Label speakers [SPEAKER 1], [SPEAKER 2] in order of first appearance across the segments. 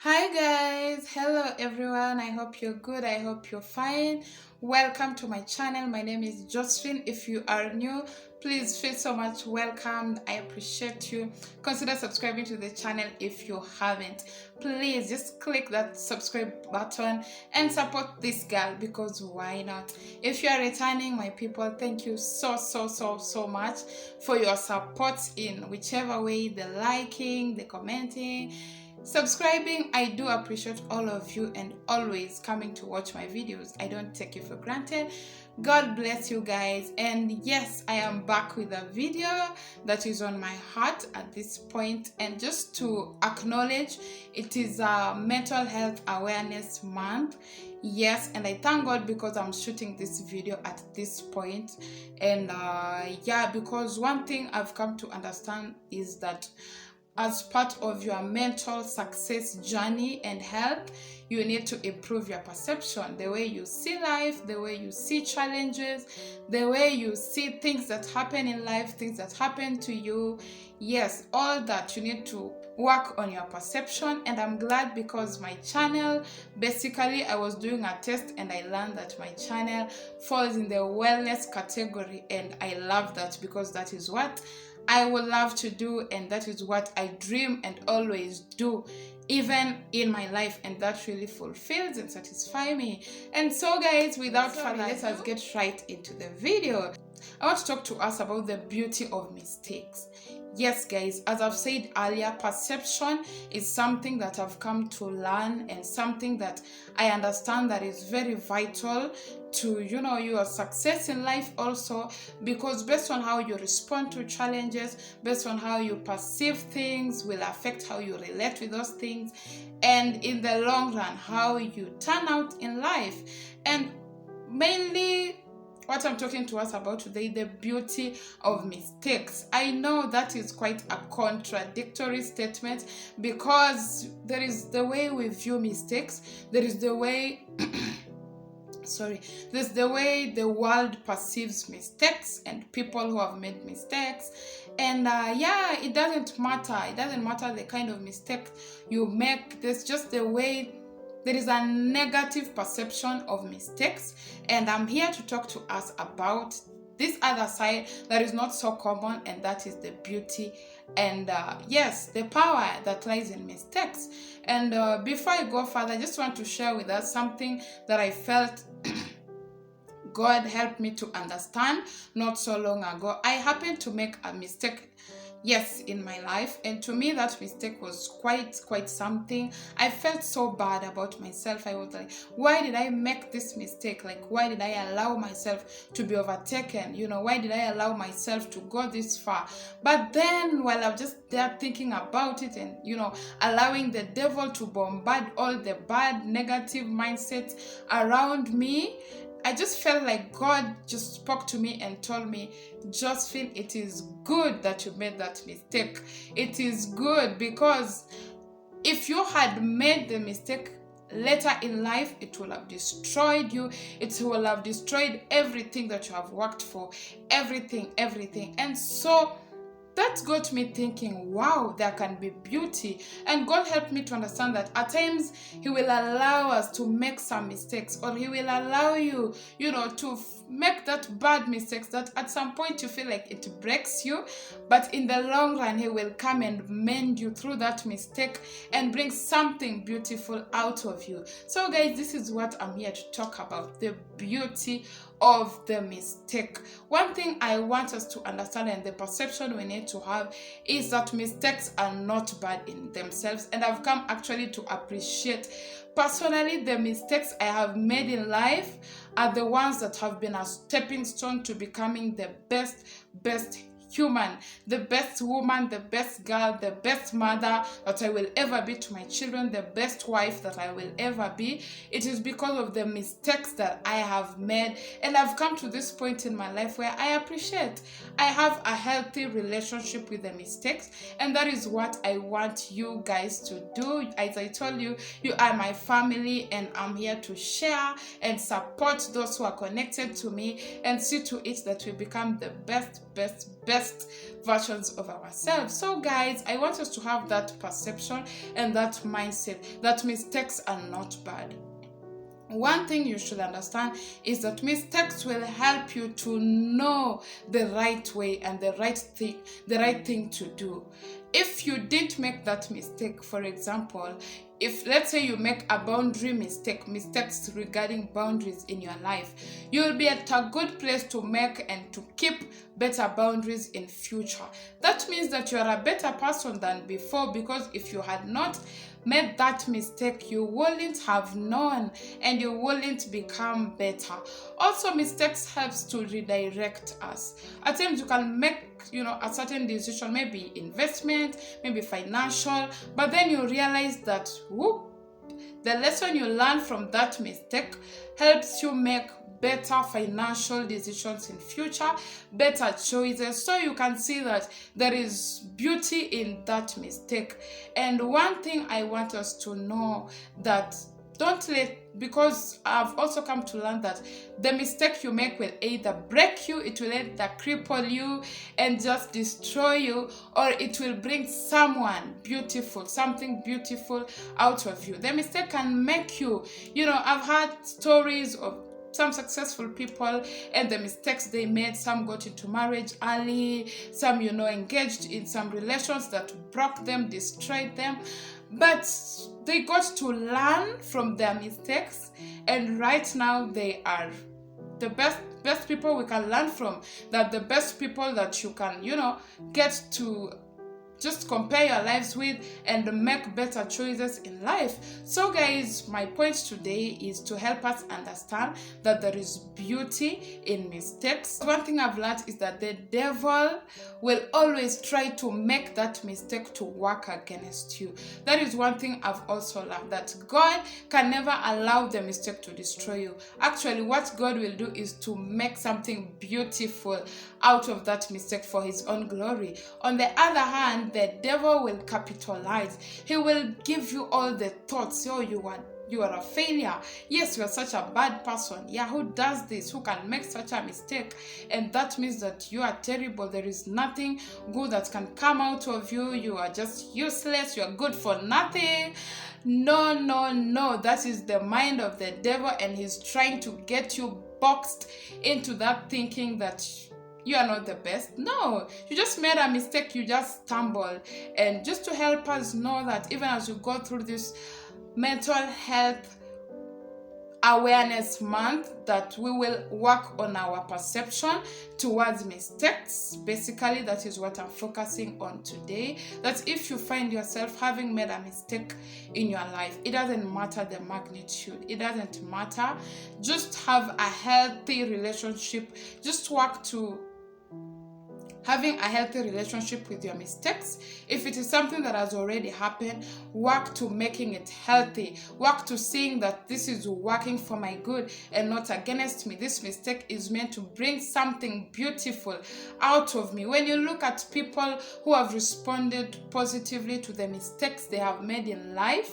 [SPEAKER 1] Hi guys, hello everyone. I hope you're good. I hope you're fine. Welcome to my channel. My name is Josephine. If you are new, please feel so much welcomed. I appreciate you. Consider subscribing to the channel if you haven't. Please just click that subscribe button and support this girl because why not? If you are returning, my people, thank you so much for your support in whichever way, the liking, the commenting, subscribing. I do appreciate all of you and always coming to watch my videos. I don't take you for granted. God bless you guys. And yes, I am back with a video that is on my heart at this point. And just to acknowledge, it is a mental health awareness month. Yes, and I thank God because I'm shooting this video at this point. And yeah, because one thing I've come to understand is that as part of your mental success journey and health, you need to improve your perception, the way you see life, the way you see challenges, the way you see things that happen in life, things that happen to you. Yes, all that you need to work on your perception. And I'm glad because my channel, basically I was doing a test and I learned that my channel falls in the wellness category, and I love that because that is what I would love to do, and that is what I dream and always do even in my life, and that really fulfills and satisfies me. And so guys, without further ado, let us get right into the video. I want to talk to us about the beauty of mistakes. Yes guys, as I've said earlier, perception is something that I've come to learn and something that I understand that is very vital to your success in life also, because based on how you respond to challenges, based on how you perceive things, will affect how you relate with those things, and in the long run how you turn out in life. And mainly what I'm talking to us about today, the beauty of mistakes. I know that is quite a contradictory statement because there is the way we view mistakes, there is the way there's the way the world perceives mistakes and people who have made mistakes. And yeah, it doesn't matter the kind of mistake you make. There's just the way there is a negative perception of mistakes, and I'm here to talk to us about this other side that is not so common, and that is the beauty and yes, the power that lies in mistakes. And before I go further, I just want to share with us something that I felt God helped me to understand not so long ago. I happened to make a mistake, yes, in my life, and to me that mistake was quite something. I felt so bad about myself. I was like, why did I make this mistake? Like, why did I allow myself to be overtaken? Why did I allow myself to go this far? But then while I'm just there thinking about it and allowing the devil to bombard all the bad negative mindsets around me, I just felt like God just spoke to me and told me, Josephine, it is good that you made that mistake. It is good because if you had made the mistake later in life, it will have destroyed you. It will have destroyed everything that you have worked for, everything. And so that got me thinking, wow, there can be beauty. And God helped me to understand that at times He will allow us to make some mistakes, or He will allow you, to make that bad mistakes that at some point you feel like it breaks you. But in the long run, He will come and mend you through that mistake and bring something beautiful out of you. So guys, this is what I'm here to talk about, the beauty of the mistake. One thing I want us to understand, and the perception we need to have, is that mistakes are not bad in themselves. And I've come actually to appreciate personally the mistakes I have made in life are the ones that have been a stepping stone to becoming the best human, the best woman, the best girl, the best mother that I will ever be to my children, the best wife that I will ever be. It is because of the mistakes that I have made, and I've come to this point in my life where I appreciate I have a healthy relationship with the mistakes, and that is what I want you guys to do. As I told you, you are my family, and I'm here to share and support those who are connected to me and see to it that we become the best best versions of ourselves. So guys, I want us to have that perception and that mindset that mistakes are not bad. One thing you should understand is that mistakes will help you to know the right way and the right thing to do. If you didn't make that mistake, for example, if let's say you make a boundary mistakes regarding boundaries in your life, you will be at a good place to make and to keep better boundaries in future. That means that you are a better person than before, because if you had not made that mistake, you wouldn't have known and you wouldn't become better. Also, mistakes helps to redirect us. At times you can make a certain decision, maybe investment, maybe financial, but then you realize that the lesson you learn from that mistake helps you make better financial decisions in future, better choices. So you can see that there is beauty in that mistake. And one thing I want us to know, that because I've also come to learn that the mistake you make will either break you, it will either cripple you and just destroy you, or it will bring something beautiful out of you. The mistake can make you, I've heard stories of some successful people and the mistakes they made. Some got into marriage early, some engaged in some relations that broke them, destroyed them, but they got to learn from their mistakes, and right now they are the best people we can learn from. That the best people that you can get to just compare your lives with and make better choices in life. So guys, my point today is to help us understand that there is beauty in mistakes. One thing I've learned is that the devil will always try to make that mistake to work against you. That is one thing I've also learned, that God can never allow the mistake to destroy you. Actually, what God will do is to make something beautiful out of that mistake for his own glory. On the other hand, the devil will capitalize. He will give you all the thoughts. You are a failure. Yes, you are such a bad person. Yeah, who does this? Who can make such a mistake? And that means that you are terrible. There is nothing good that can come out of you. You are just useless. You are good for nothing. No. That is the mind of the devil, and he's trying to get you boxed into that thinking that you are not the best. No, you just made a mistake, you just stumbled. And just to help us know that even as you go through this mental health awareness month, that we will work on our perception towards mistakes. Basically, that is what I'm focusing on today. That if you find yourself having made a mistake in your life, it doesn't matter the magnitude, it doesn't matter. Just have a healthy relationship. Just work to having a healthy relationship with your mistakes. If it is something that has already happened, work to making it healthy. Work to seeing that this is working for my good and not against me. This mistake is meant to bring something beautiful out of me. When you look at people who have responded positively to the mistakes they have made in life,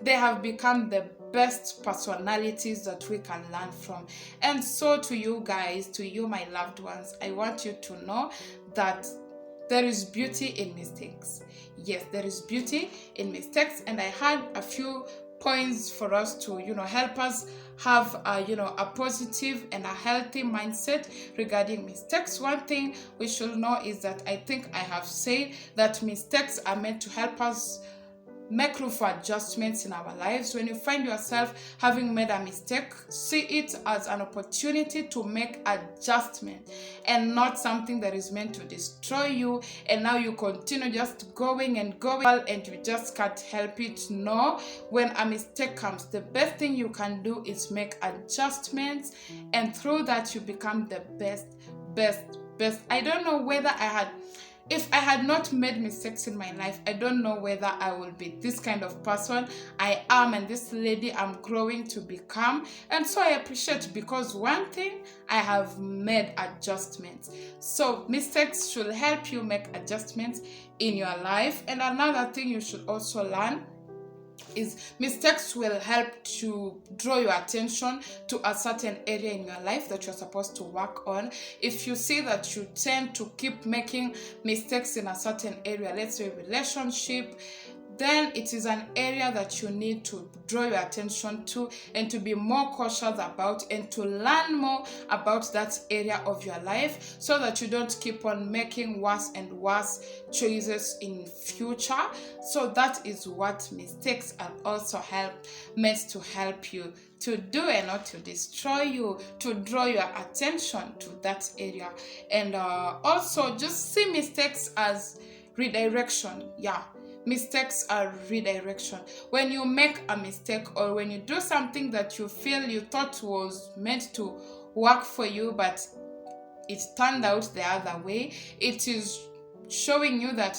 [SPEAKER 1] they have become the best personalities that we can learn from. And so to you guys, to you my loved ones, I want you to know that there is beauty in mistakes. Yes, there is beauty in mistakes, and I had a few points for us to help us have a positive and a healthy mindset regarding mistakes. One thing we should know is that I think I have said that mistakes are meant to help us make room for adjustments in our lives. When you find yourself having made a mistake, see it as an opportunity to make adjustment and not something that is meant to destroy you, and now you continue just going and you just can't help it. No, when a mistake comes, the best thing you can do is make adjustments, and through that you become the best. I don't know whether if I had not made mistakes in my life, I don't know whether I will be this kind of person I am and this lady I'm growing to become. And so I appreciate, because one thing, I have made adjustments. So mistakes should help you make adjustments in your life. And another thing you should also learn is mistakes will help to draw your attention to a certain area in your life that you're supposed to work on. If you see that you tend to keep making mistakes in a certain area, let's say relationship, then it is an area that you need to draw your attention to and to be more cautious about and to learn more about that area of your life so that you don't keep on making worse and worse choices in future. So that is what mistakes are also meant to help you to do, and not to destroy you, to draw your attention to that area. And also just see mistakes as redirection. Yeah, mistakes are redirection. When you make a mistake or when you do something that you feel you thought was meant to work for you but it turned out the other way, it is showing you that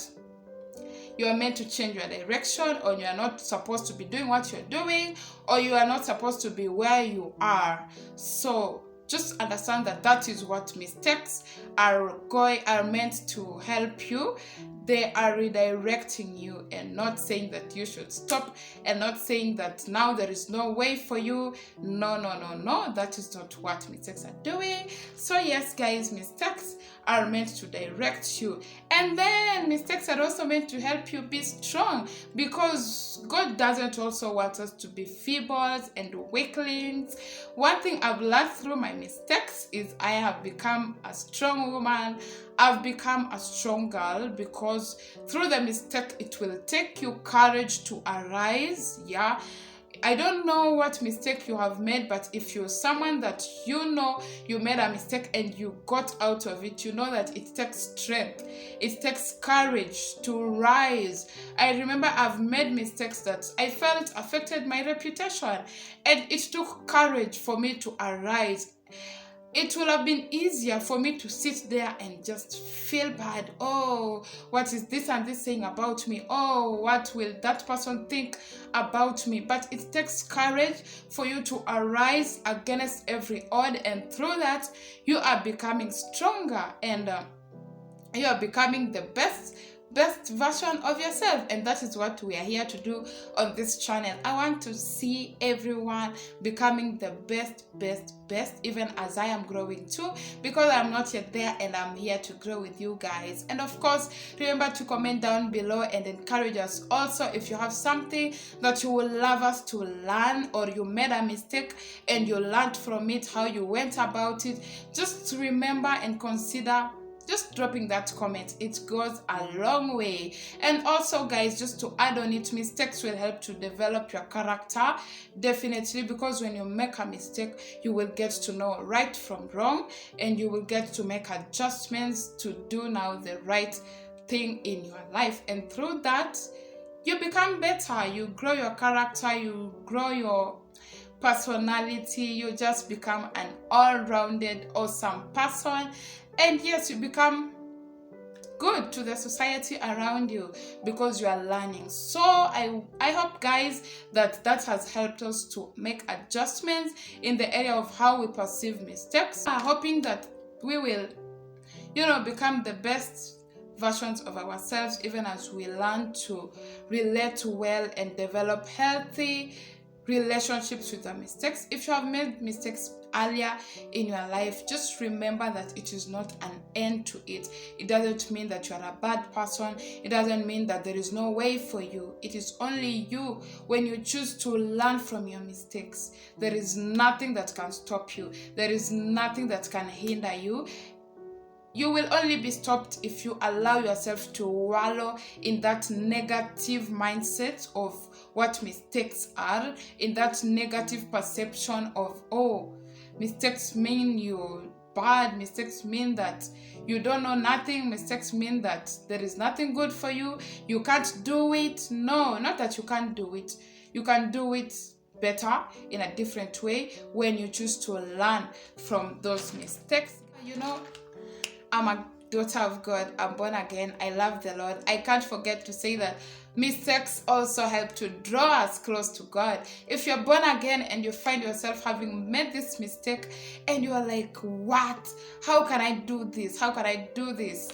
[SPEAKER 1] you are meant to change your direction, or you are not supposed to be doing what you're doing, or you are not supposed to be where you are. So just understand that that is what mistakes are meant to help you. They are redirecting you and not saying that you should stop, and not saying that now there is no way for you. No, that is not what mistakes are doing. So yes guys, mistakes are meant to direct you, and then mistakes are also meant to help you be strong, because God doesn't also want us to be feebles and weaklings. One thing I've learned through my mistakes is I have become a strong woman. I've become a strong girl, because through the mistake it will take you courage to arise. Yeah, I don't know what mistake you have made, but if you're someone that you know you made a mistake and you got out of it, you know that it takes strength, it takes courage to rise. I remember I've made mistakes that I felt affected my reputation, and it took courage for me to arise. It would have been easier for me to sit there and just feel bad. Oh, what is this and this saying about me? Oh, what will that person think about me? But it takes courage for you to arise against every odd, and through that, you are becoming stronger, and you are becoming the best version of yourself. And that is what we are here to do on this channel. I want to see everyone becoming the best, even as I am growing too, because I'm not yet there, and I'm here to grow with you guys. And of course, remember to comment down below and encourage us. Also, if you have something that you would love us to learn, or you made a mistake and you learned from it, how you went about it, just remember and consider just dropping that comment. It goes a long way. And also guys, just to add on it, mistakes will help to develop your character, definitely, because when you make a mistake, you will get to know right from wrong, and you will get to make adjustments to do now the right thing in your life. And through that, you become better, you grow your character, you grow your personality, you just become an all-rounded awesome person. And yes, you become good to the society around you because you are learning. So I hope guys that has helped us to make adjustments in the area of how we perceive mistakes. I'm hoping that we will, become the best versions of ourselves, even as we learn to relate well and develop healthy relationships with the mistakes. If you have made mistakes earlier in your life, just remember that it is not an end to it. It doesn't mean that you are a bad person. It doesn't mean that there is no way for you. It is only you. When you choose to learn from your mistakes, there is nothing that can stop you. There is nothing that can hinder you. You will only be stopped if you allow yourself to wallow in that negative mindset of what mistakes are, in that negative perception of, oh, mistakes mean you're bad, mistakes mean that you don't know nothing, mistakes mean that there is nothing good for you, you can't do it. No, not that you can't do it. You can do it better in a different way when you choose to learn from those mistakes. I'm a daughter of God. I'm born again. I love the Lord. I can't forget to say that mistakes also help to draw us close to God. If you're born again and you find yourself having made this mistake and you're like, what? How can I do this? How can I do this?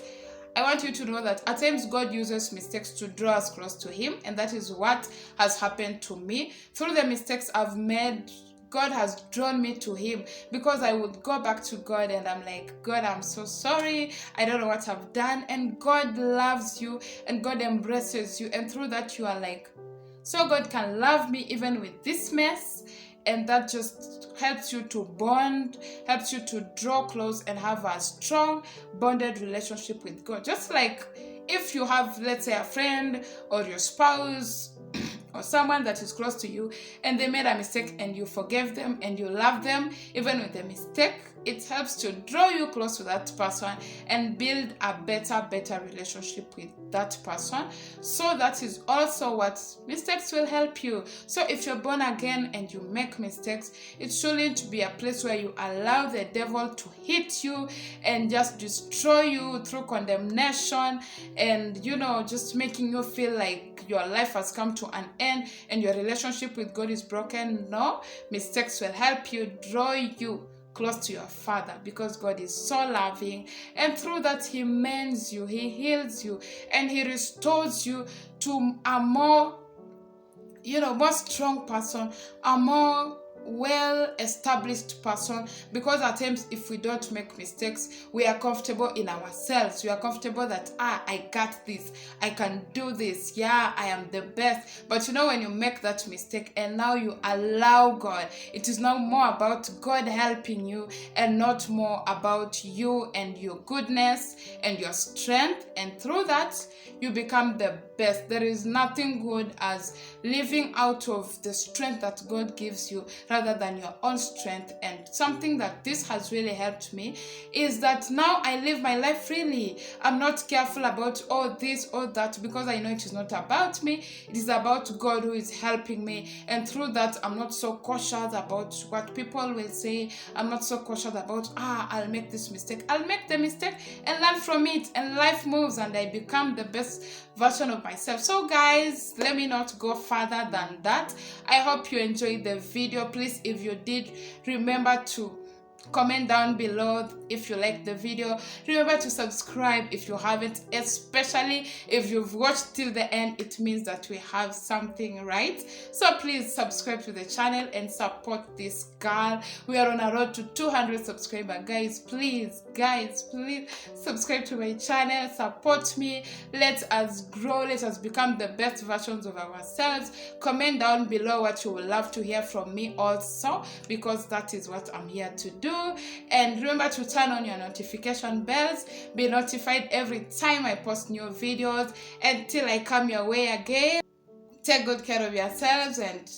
[SPEAKER 1] I want you to know that at times God uses mistakes to draw us close to Him, and that is what has happened to me. Through the mistakes I've made, God has drawn me to Him, because I would go back to God and I'm like, God, I'm so sorry. I don't know what I've done. And God loves you and God embraces you. And through that, you are like, so God can love me even with this mess. And that just helps you to bond, helps you to draw close and have a strong bonded relationship with God. Just like if you have, let's say, a friend or your spouse or someone that is close to you and they made a mistake and you forgave them and you love them even with the mistake, it helps to draw you close to that person and build a better relationship with that person. So that is also what mistakes will help you. So if you're born again and you make mistakes, it shouldn't be a place where you allow the devil to hit you and just destroy you through condemnation and, just making you feel like your life has come to an end and your relationship with God is broken. No, mistakes will help you draw you close to your Father, because God is so loving, and through that He mends you, He heals you, and He restores you to a more strong person, a more well-established person. Because at times, if we don't make mistakes, we are comfortable in ourselves. We are comfortable that, I got this, I can do this, yeah, I am the best. But when you make that mistake and now you allow God, it is now more about God helping you and not more about you and your goodness and your strength. And through that, you become the best. There is nothing good as living out of the strength that God gives you rather than your own strength. And something that this has really helped me is that now I live my life freely. I'm not careful about this or that, because I know it is not about me. It is about God who is helping me. And through that, I'm not so cautious about what people will say. I'm not so cautious about, I'll make this mistake. I'll make the mistake and learn from it, and life moves and I become the best version of myself. So guys, let me not go further than that. I hope you enjoyed the video. Please, if you did, remember to comment down below if you liked the video. Remember to subscribe if you haven't, especially if you've watched till the end. It means that we have something right. So please subscribe to the channel and support this girl. We are on a road to 200 subscribers. Guys, please subscribe to my channel, support me. Let us grow, let us become the best versions of ourselves. Comment down below what you would love to hear from me also, because that is what I'm here to do. And remember to turn on your notification bells, be notified every time I post new videos. Until I come your way again, take good care of yourselves and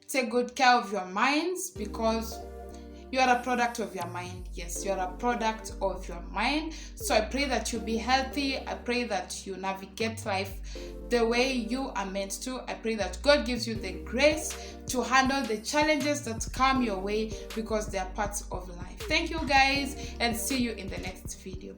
[SPEAKER 1] take good care of your minds, because you are a product of your mind. Yes, you are a product of your mind. So I pray that you be healthy. I pray that you navigate life the way you are meant to. I pray that God gives you the grace to handle the challenges that come your way, because they are parts of life. Thank you guys, and see you in the next video.